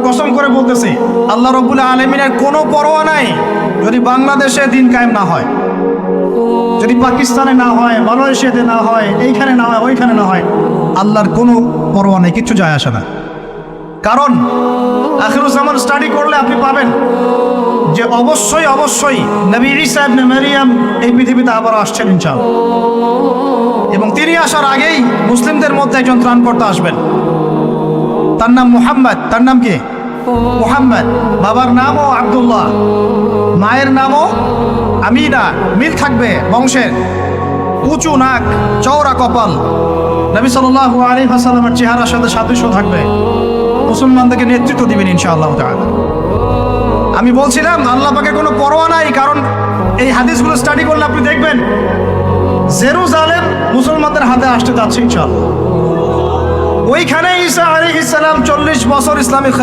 কসম করে বলতেছি, আল্লাহ রাব্বুল আলামিনের কোনো পরোয়া নাই যদি বাংলাদেশে দিন কায়েম না হয়, যদি পাকিস্তানে না হয়, মালয়েশিয়াতে না হয়, এইখানে না হয়, ওইখানে না হয়, আল্লাহর কোনো পরোয়া নেই, কিচ্ছু যায় আসে না। কারণ আখিরুজ্জামান স্টাডি করলে আপনি পাবেন যে অবশ্যই অবশ্যই নবী ঈসা ইবনে মারইয়াম এই পৃথিবীতে আবার আসছেন ইনশাআল্লাহ, এবং তিনি আসার আগেই মুসলিমদের মধ্যে একজন ত্রাণকর্তা আসবেন। তার নাম মুহাম্মদ। তার নাম কি? মুহাম্মদ। বাবার নামও আব্দুল্লাহ, মায়ের নামও আমিনা। মিল থাকবে বংশের। উঁচু নাক, চওড়া কপাল, নবী সাল্লাল্লাহু আলাইহি ওয়াসাল্লামের চেহারার সাথে সাদৃশ্য থাকবে। মুসলমানদেরকে নেতৃত্ব দিবেন ইনশাআল্লাহ তাআলা। আমি বলছিলাম আল্লাহ পাকের কোনো পরোয়া নাই, কারণ এই হাদিসগুলো স্টাডি করলে আপনি দেখবেন জেরুজালেম মুসলমানদের হাতে আসতে যাচ্ছে ইনশাআল্লাহ। ওইখানে ঈসা আলাইহিস সালাম 40 বছর ইসলামিক